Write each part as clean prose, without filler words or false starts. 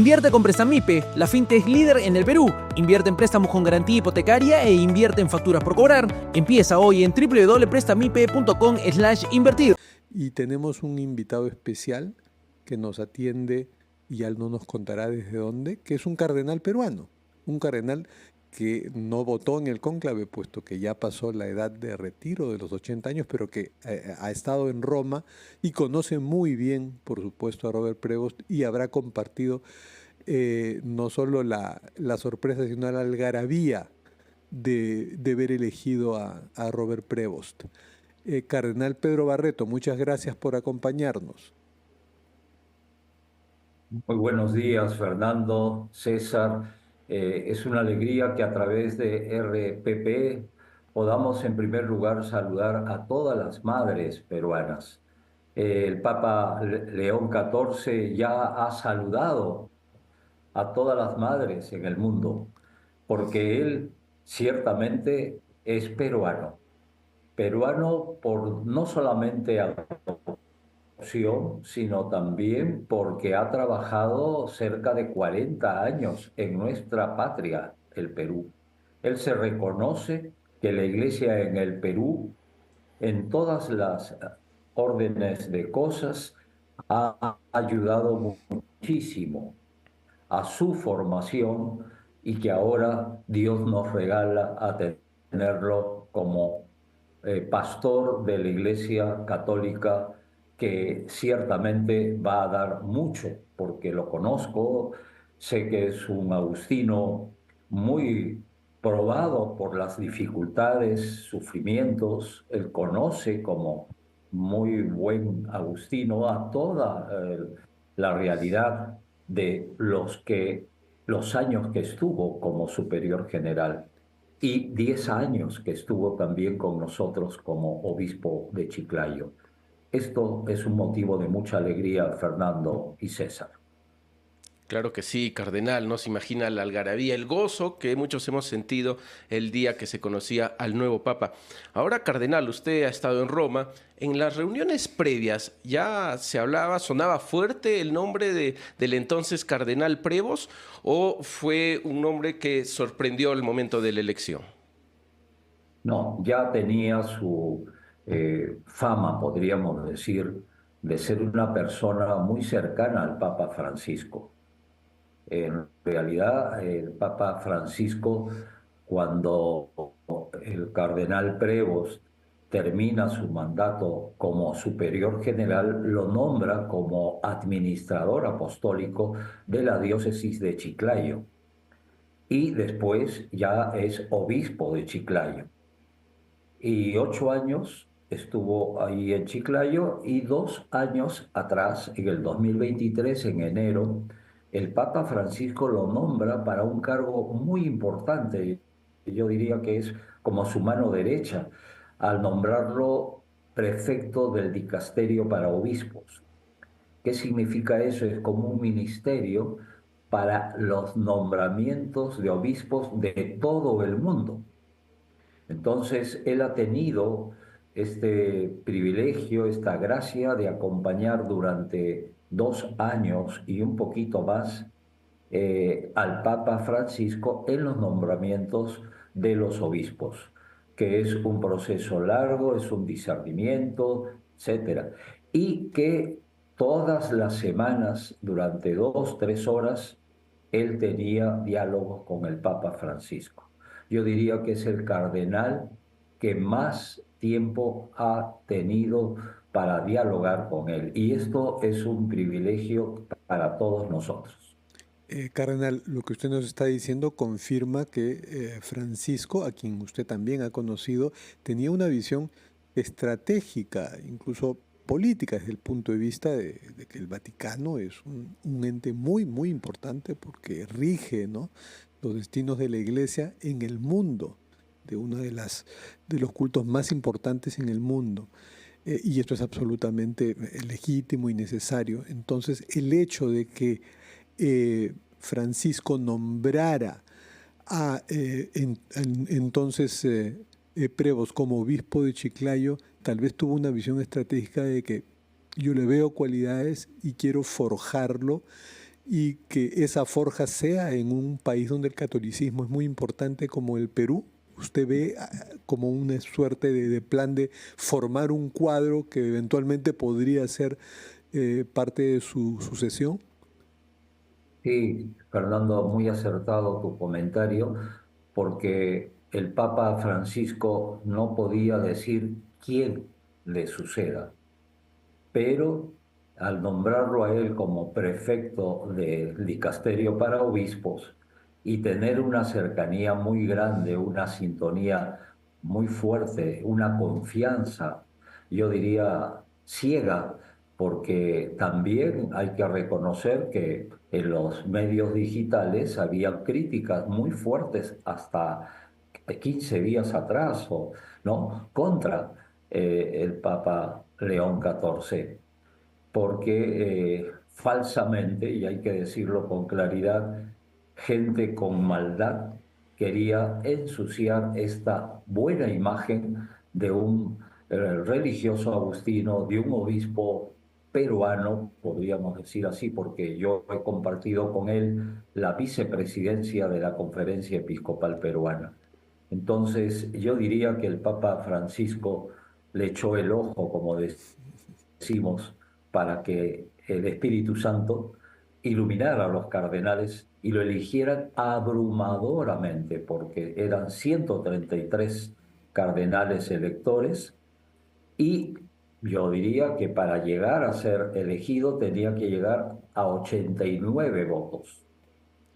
Invierte con Prestamipe, la fintech líder en el Perú. Invierte en préstamos con garantía hipotecaria e invierte en facturas por cobrar. Empieza hoy en www.prestamipe.com/invertir. Y tenemos un invitado especial que nos atiende y ya no nos contará desde dónde, que es un cardenal peruano, un cardenal que no votó en el cónclave, puesto que ya pasó la edad de retiro de los 80 años, pero que ha estado en Roma y conoce muy bien, por supuesto, a Robert Prevost y habrá compartido no solo la sorpresa, sino la algarabía de ver elegido a Robert Prevost. Cardenal Pedro Barreto, muchas gracias por acompañarnos. Muy buenos días, Fernando, César. Es una alegría que a través de RPP podamos en primer lugar saludar a todas las madres peruanas. El Papa León XIV ya ha saludado a todas las madres en el mundo, porque él ciertamente es peruano. Peruano por no solamente sino también porque ha trabajado cerca de 40 años en nuestra patria, el Perú. Él se reconoce que la Iglesia en el Perú, en todas las órdenes de cosas, ha ayudado muchísimo a su formación y que ahora Dios nos regala a tenerlo como pastor de la Iglesia Católica, que ciertamente va a dar mucho, porque lo conozco, sé que es un agustino muy probado por las dificultades, sufrimientos. Él conoce como muy buen agustino a toda la realidad de los años que estuvo como superior general y 10 años que estuvo también con nosotros como obispo de Chiclayo. Esto es un motivo de mucha alegría, Fernando y César. Claro que sí, cardenal, no se imagina la algarabía, el gozo que muchos hemos sentido el día que se conocía al nuevo Papa. Ahora, cardenal, usted ha estado en Roma. En las reuniones previas ya se hablaba, sonaba fuerte el nombre del entonces cardenal Prevost, ¿o fue un nombre que sorprendió al momento de la elección? No, ya tenía su fama, podríamos decir, de ser una persona muy cercana al Papa Francisco. En realidad, el Papa Francisco, cuando el cardenal Prevost termina su mandato como superior general, lo nombra como administrador apostólico de la diócesis de Chiclayo y después ya es obispo de Chiclayo. Y 8 años estuvo ahí en Chiclayo y 2 años atrás, en el 2023, en enero, el Papa Francisco lo nombra para un cargo muy importante. Yo diría que es como su mano derecha, al nombrarlo prefecto del dicasterio para obispos. ¿Qué significa eso? Es como un ministerio para los nombramientos de obispos de todo el mundo. Entonces, él ha tenido este privilegio, esta gracia de acompañar durante 2 años y un poquito más al Papa Francisco en los nombramientos de los obispos, que es un proceso largo, es un discernimiento, etcétera, y que todas las semanas, durante 2, 3 horas, él tenía diálogos con el Papa Francisco. Yo diría que es el cardenal que más tiempo ha tenido para dialogar con él, y esto es un privilegio para todos nosotros. Cardenal, lo que usted nos está diciendo confirma que Francisco, a quien usted también ha conocido, tenía una visión estratégica, incluso política, desde el punto de vista de que el Vaticano es un ente muy, muy importante porque rige, ¿no?, los destinos de la Iglesia en el mundo, de uno de los cultos más importantes en el mundo. Y esto es absolutamente legítimo y necesario. Entonces, el hecho de que Francisco nombrara a entonces Prevost como obispo de Chiclayo, tal vez tuvo una visión estratégica de que yo le veo cualidades y quiero forjarlo y que esa forja sea en un país donde el catolicismo es muy importante como el Perú? ¿Usted ve como una suerte de plan de formar un cuadro que eventualmente podría ser parte de su sucesión? Sí, Fernando, muy acertado tu comentario, porque el Papa Francisco no podía decir quién le suceda, pero al nombrarlo a él como prefecto del dicasterio para obispos y tener una cercanía muy grande, una sintonía muy fuerte, una confianza, yo diría ciega, porque también hay que reconocer que en los medios digitales había críticas muy fuertes hasta 15 días atrás, ¿no? Contra el Papa León XIV, porque falsamente, y hay que decirlo con claridad, gente con maldad quería ensuciar esta buena imagen de un religioso agustino, de un obispo peruano, podríamos decir así, porque yo he compartido con él la vicepresidencia de la Conferencia Episcopal Peruana. Entonces, yo diría que el Papa Francisco le echó el ojo, como decimos, para que el Espíritu Santo iluminara a los cardenales y lo eligieran abrumadoramente, porque eran 133 cardenales electores y yo diría que para llegar a ser elegido tenía que llegar a 89 votos,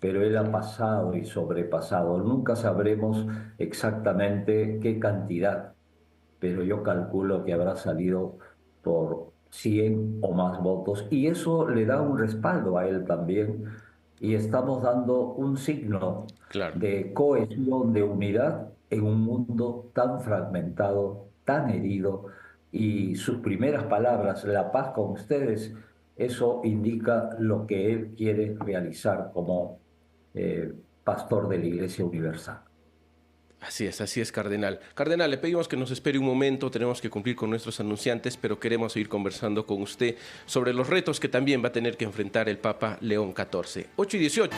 pero él ha pasado y sobrepasado. Nunca sabremos exactamente qué cantidad, pero yo calculo que habrá salido por 100 o más votos y eso le da un respaldo a él también y estamos dando un signo Claro. de cohesión, de unidad en un mundo tan fragmentado, tan herido y sus primeras palabras, la paz con ustedes, eso indica lo que él quiere realizar como eh, pastor de la Iglesia Universal. Así es, cardenal. Cardenal, le pedimos que nos espere un momento, tenemos que cumplir con nuestros anunciantes, pero queremos seguir conversando con usted sobre los retos que también va a tener que enfrentar el Papa León XIV. 8:18.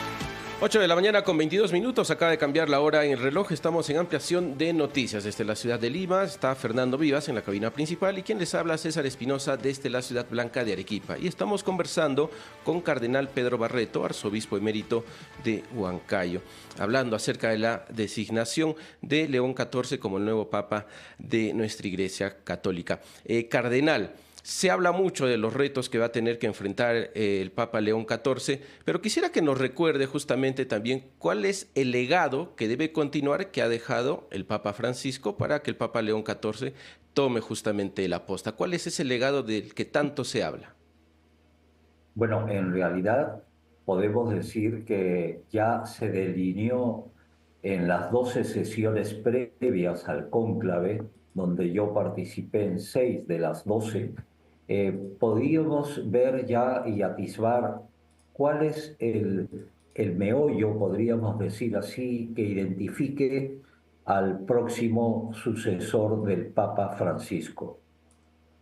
8 de la mañana con 22 minutos, acaba de cambiar la hora en el reloj, estamos en ampliación de noticias desde la ciudad de Lima, está Fernando Vivas en la cabina principal y quien les habla César Espinosa desde la ciudad blanca de Arequipa. Y estamos conversando con Cardenal Pedro Barreto, arzobispo emérito de Huancayo, hablando acerca de la designación de León XIV como el nuevo Papa de nuestra Iglesia Católica. Cardenal, se habla mucho de los retos que va a tener que enfrentar el Papa León XIV, pero quisiera que nos recuerde justamente también cuál es el legado que debe continuar que ha dejado el Papa Francisco para que el Papa León XIV tome justamente la posta. ¿Cuál es ese legado del que tanto se habla? Bueno, en realidad podemos decir que ya se delineó en las 12 sesiones previas al cónclave, donde yo participé en 6 de las 12. Podíamos ver ya y atisbar cuál es el meollo, podríamos decir así, que identifique al próximo sucesor del Papa Francisco.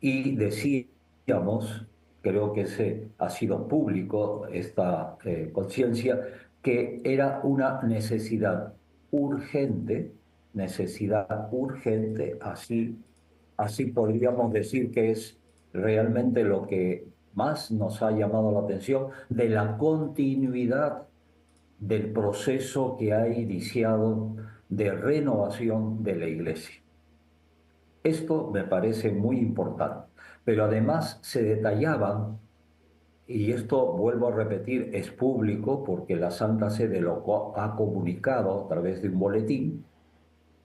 Y decíamos, creo que se ha sido público esta conciencia, que era una necesidad urgente, así podríamos decir que es realmente lo que más nos ha llamado la atención de la continuidad del proceso que ha iniciado de renovación de la Iglesia. Esto me parece muy importante, pero además se detallaban, y esto vuelvo a repetir, es público porque la Santa Sede lo ha comunicado a través de un boletín,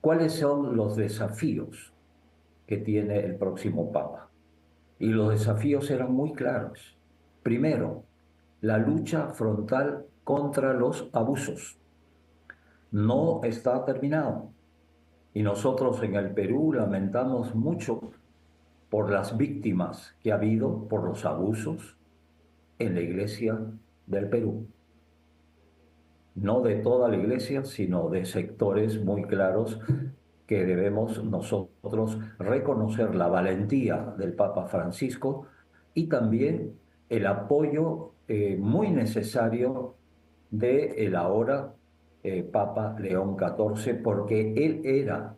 cuáles son los desafíos que tiene el próximo Papa. Y los desafíos eran muy claros. Primero, la lucha frontal contra los abusos. No está terminado. Y nosotros en el Perú lamentamos mucho por las víctimas que ha habido por los abusos en la Iglesia del Perú. No de toda la Iglesia, sino de sectores muy claros que debemos nosotros reconocer la valentía del Papa Francisco y también el apoyo muy necesario del ahora Papa León XIV, porque él era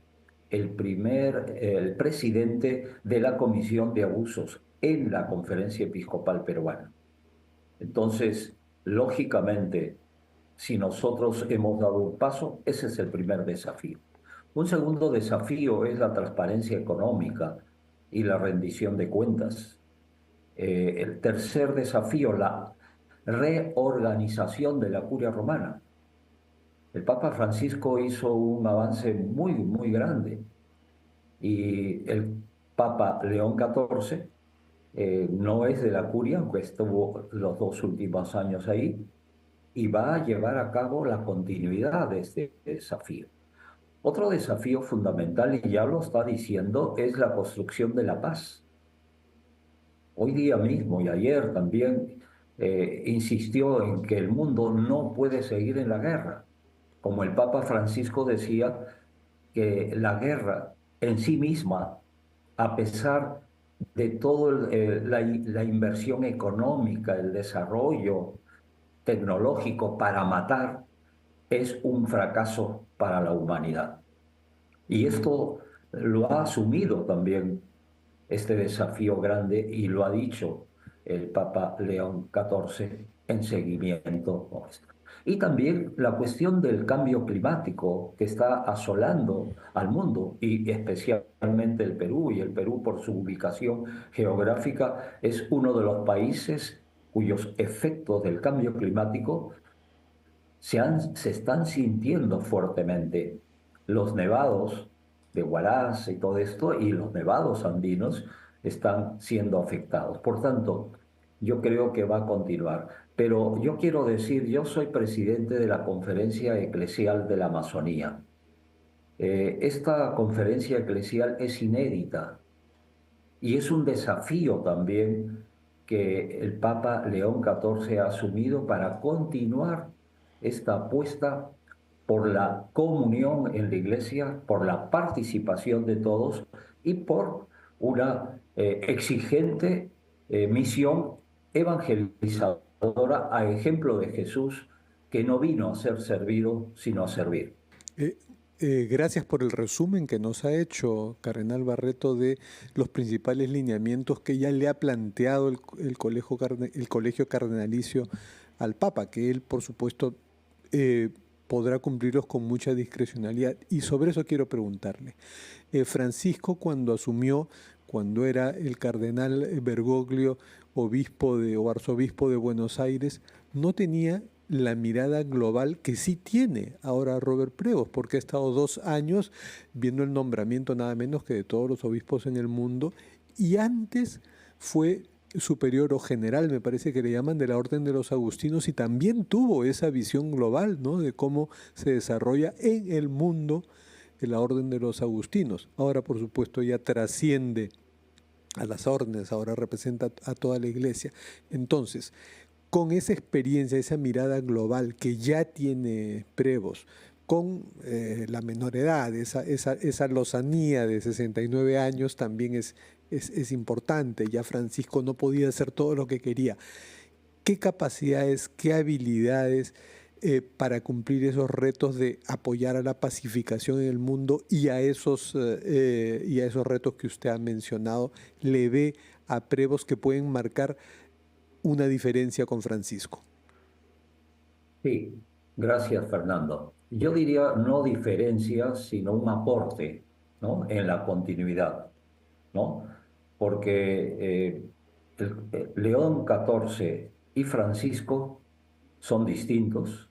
el presidente de la Comisión de Abusos en la Conferencia Episcopal Peruana. Entonces, lógicamente, si nosotros hemos dado un paso, ese es el primer desafío. Un segundo desafío es la transparencia económica y la rendición de cuentas. El tercer desafío, la reorganización de la curia romana. El Papa Francisco hizo un avance muy, muy grande y el Papa León XIV no es de la curia, aunque estuvo los 2 últimos años ahí, y va a llevar a cabo la continuidad de este desafío. Otro desafío fundamental, y ya lo está diciendo, es la construcción de la paz. Hoy día mismo y ayer también insistió en que el mundo no puede seguir en la guerra. Como el Papa Francisco decía, que la guerra en sí misma, a pesar de toda la inversión económica, el desarrollo tecnológico para matar, es un fracaso para la humanidad. Y esto lo ha asumido también este desafío grande y lo ha dicho el Papa León XIV en seguimiento nuestro. Y también la cuestión del cambio climático que está asolando al mundo y especialmente el Perú, y el Perú por su ubicación geográfica es uno de los países cuyos efectos del cambio climático se están sintiendo fuertemente. Los nevados de Huaraz y todo esto, y los nevados andinos están siendo afectados. Por tanto, yo creo que va a continuar. Pero yo quiero decir, yo soy presidente de la Conferencia Eclesial de la Amazonía. Esta conferencia eclesial es inédita y es un desafío también que el Papa León XIV ha asumido para continuar esta apuesta por la comunión en la Iglesia, por la participación de todos y por una exigente misión evangelizadora a ejemplo de Jesús, que no vino a ser servido, sino a servir. Gracias por el resumen que nos ha hecho Cardenal Barreto de los principales lineamientos que ya le ha planteado el colegio cardenalicio al Papa, que él, por supuesto, podrá cumplirlos con mucha discrecionalidad. Y sobre eso quiero preguntarle. Francisco, cuando asumió, cuando era el cardenal Bergoglio, obispo o arzobispo de Buenos Aires, no tenía la mirada global que sí tiene ahora Robert Prevost, porque ha estado 2 años viendo el nombramiento nada menos que de todos los obispos en el mundo, y antes fue superior o general, me parece que le llaman, de la Orden de los Agustinos, y también tuvo esa visión global, ¿no?, de cómo se desarrolla en el mundo la Orden de los Agustinos. Ahora, por supuesto, ya trasciende a las órdenes, ahora representa a toda la Iglesia. Entonces, con esa experiencia, esa mirada global que ya tiene Prevost, con la menor edad, esa lozanía de 69 años también es importante. Ya Francisco no podía hacer todo lo que quería. ¿Qué capacidades, qué habilidades para cumplir esos retos de apoyar a la pacificación en el mundo y a esos retos que usted ha mencionado le ve a Prevost que pueden marcar una diferencia con Francisco? Sí, gracias, Fernando. Yo diría no diferencia, sino un aporte, ¿no?, en la continuidad, ¿no? Porque León XIV y Francisco son distintos.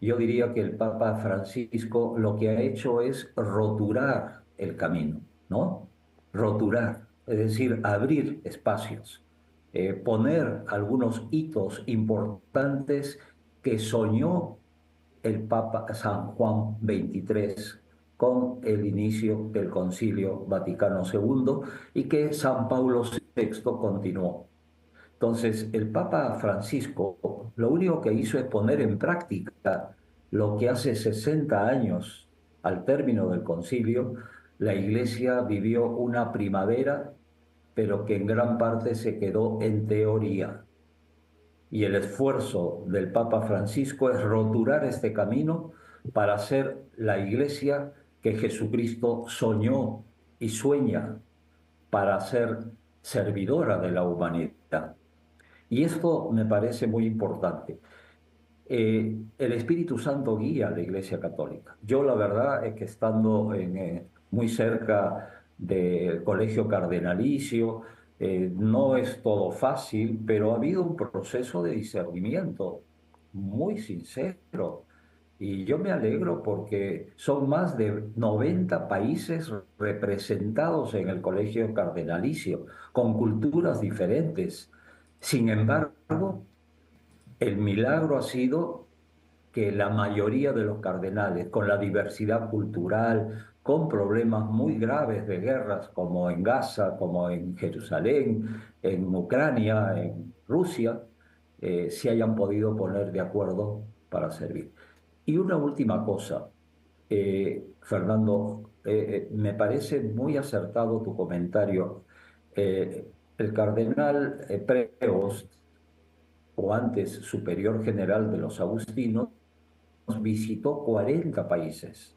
Yo diría que el Papa Francisco lo que ha hecho es roturar el camino, ¿no? Roturar, es decir, abrir espacios, poner algunos hitos importantes que soñó el Papa San Juan XXIII con el inicio del Concilio Vaticano II y que San Pablo VI continuó. Entonces, el Papa Francisco lo único que hizo es poner en práctica lo que hace 60 años, al término del concilio, la Iglesia vivió una primavera pero que en gran parte se quedó en teoría. Y el esfuerzo del Papa Francisco es roturar este camino para ser la iglesia que Jesucristo soñó y sueña para ser servidora de la humanidad. Y esto me parece muy importante. El Espíritu Santo guía a la Iglesia Católica. Yo la verdad es que estando muy cerca del colegio cardenalicio, no es todo fácil, pero ha habido un proceso de discernimiento muy sincero. Y yo me alegro porque son más de 90 países representados en el colegio cardenalicio, con culturas diferentes. Sin embargo, el milagro ha sido que la mayoría de los cardenales, con la diversidad cultural, con problemas muy graves de guerras, como en Gaza, como en Jerusalén, en Ucrania, en Rusia, se hayan podido poner de acuerdo para servir. Y una última cosa, Fernando, me parece muy acertado tu comentario. El cardenal Prevost, o antes superior general de los agustinos, visitó 40 países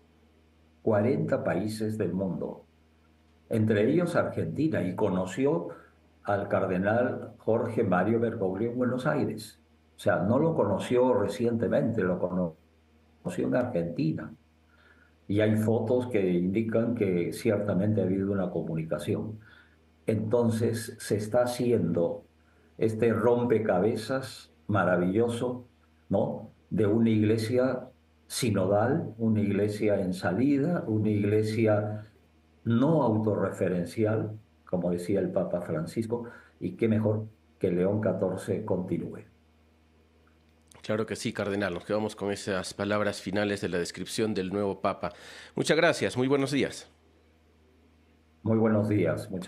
del mundo, entre ellos Argentina, y conoció al cardenal Jorge Mario Bergoglio en Buenos Aires. O sea, no lo conoció recientemente, lo conoció en Argentina. Y hay fotos que indican que ciertamente ha habido una comunicación. Entonces se está haciendo este rompecabezas maravilloso, ¿no? De una iglesia sinodal, una iglesia en salida, una iglesia no autorreferencial, como decía el Papa Francisco, y qué mejor que León XIV continúe. Claro que sí, cardenal. Nos quedamos con esas palabras finales de la descripción del nuevo Papa. Muchas gracias. Muy buenos días. Muy buenos días. Muchas